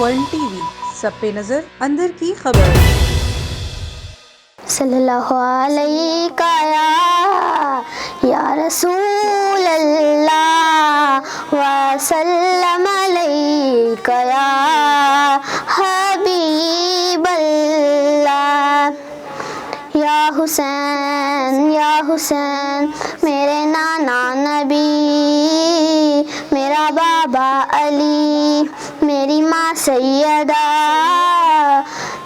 One T V, سب پہ نظر، اندر کی خبر۔ صلی اللہ علیہ یا رسول اللہ وسلم علیک یا حبیب اللہ۔ یا حسین میرے نانا نبی، میرا بابا علی، میری ماں سیدہ،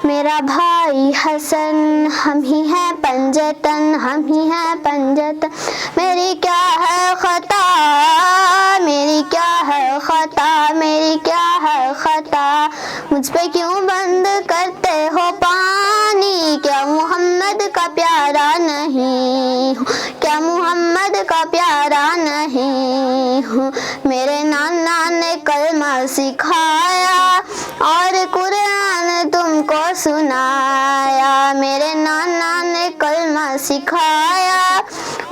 میرا بھائی حسن، ہم ہی ہیں پنجتن، ہم ہی ہیں پنجتن۔ میری کیا ہے خطا، میری کیا ہے خطا، میری کیا ہے خطا، مجھ پہ کیوں بند کرتے ہو پانی؟ کیا محمد کا پیارا نہیں ہوں، کیا محمد کا پیارا نہیں ہوں؟ میرے نانا نے کلمہ سکھایا اور قرآن تم کو سنایا، میرے نانا نے کلمہ سکھایا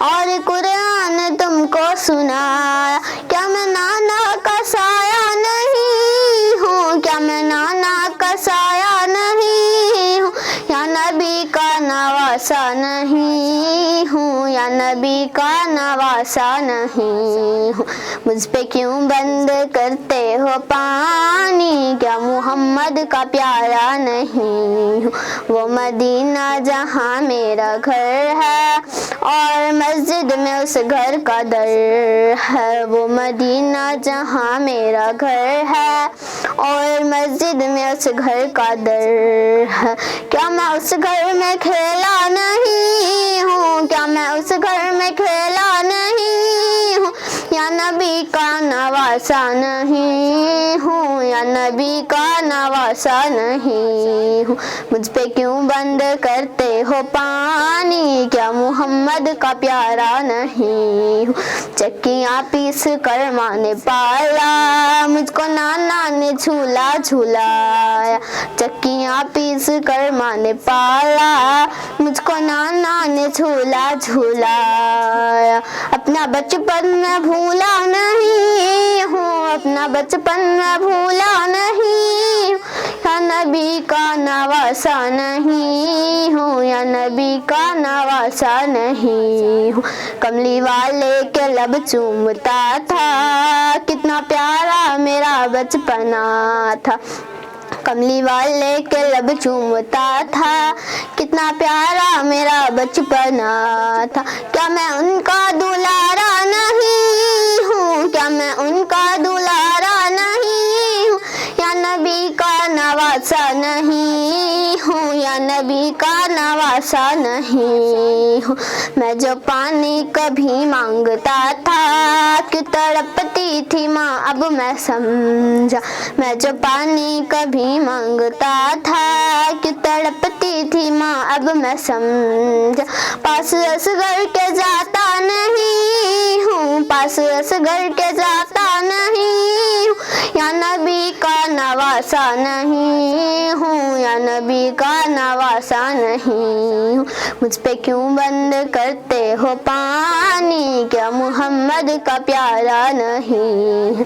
اور قرآن تم کو سنایا۔ کیا میں نانا کا سایہ نہیں ہوں، کیا میں نانا کا سایہ نہیں ہوں، یا نبی کا نواسا نہیں ہوں، یا نبی کا نواسا نہیں ہوں؟ مجھ پہ کیوں بند کرتے ہو پانی؟ کیا محمد کا پیارا نہیں ہوں؟ وہ مدینہ جہاں میرا گھر ہے اور مسجد میں اس گھر کا در ہے، وہ مدینہ جہاں میرا گھر ہے اور مسجد میں اس گھر کا در ہے۔ کیا میں اس گھر میں کھیلا نہیں ہوں، کیا میں اس گھر میں کھیلا نہیں ہوں، یا نبی کا نواسا نہیں ہوں، یا نبی کا نواسا نہیں ہوں؟ مجھ پہ کیوں بند کرتے ہو پانی؟ کیا محمد کا پیارا نہیں ہوں؟ چکیاں پیس کر ماں نے پالا، مجھ کو نانا نے جھولا جھولایا، چکیاں پیس کر ماں نے پالا، مجھ کو نانا نے جھولا جھولایا۔ اپنا بچپن میں بھولا نہیں ہوں، اپنا بچپن میں بھولا نہیں ہوں، یا نبی کا نواسا نہیں ہوں، یا نبی کا نواسا نہیں ہوں؟ کملی والے کے لب چومتا تھا، کتنا پیارا میرا بچپنا تھا، کملی والے کے لب چومتا تھا، کتنا پیارا میرا بچپنا تھا۔ کیا میں ان کا دلارا نہیں ہوں، کیا میں ان کا دلارا نہیں ہوں، یا نبی کا نواسا نہیں ہوں، یا نبی کا نواسا نہیں ہوں؟ میں جو پانی کبھی مانگتا تھا کہ تڑپتی تھی ماں، اب میں سمجھا، میں جو پانی کبھی مانگتا تھا کہ تڑپتی تھی ماں، اب میں سمجھا۔ پاس اصغر کے جاتا نہیں ہوں، پاس اصغر کے جاتا نہیں ہوں، یا نبی کا نواسا نہیں ہوں، یا نبی کا نواسا نہیں ہوں؟ مجھ پہ کیوں بند کرتے ہو پانی؟ کیا محمد کا پیارا نہیں؟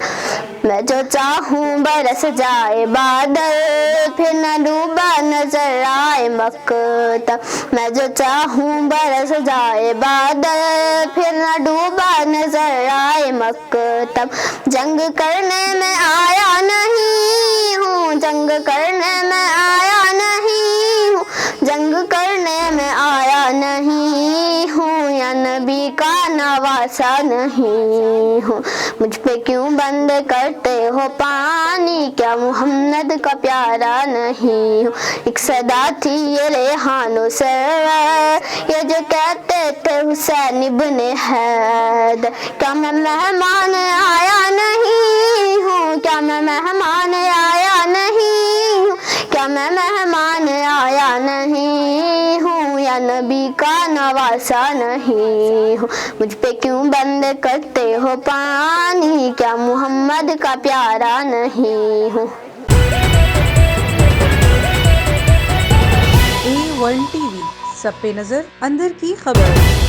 میں جو چاہوں برس جائے بادل، پھر نہ ڈوبا نظر آئے مکتب، میں جو چاہوں برس جائے بادل، پھر نہ ڈوبا نظر آئے مکتب۔ جنگ کرنے میں آیا نہیں ہوں، جنگ کرنے میں آیا نہیں ہوں، جنگ کرنے میں آیا نہیں ہوں، یا نبی کا نواسا نہیں ہوں؟ مجھ پہ کیوں بند کرتے ہو پانی؟ کیا محمد کا پیارا نہیں ہوں؟ ایک صدا تھی یہ ریحان و سرور، یہ جو کہتے تھے حسین ابن حیدر۔ کیا میں مہمان آیا نہیں ہوں، کیا میں مہمان آیا نہیں ہوں، کیا میں مہمان آیا نہیں ہوں، یا نبی کا نواسا نہیں ہوں؟ مجھ پہ کیوں بند کرتے ہو پانی؟ کیا محمد کا پیارا نہیں ہوں؟ A1 ٹی وی، سب پہ نظر، اندر کی خبر۔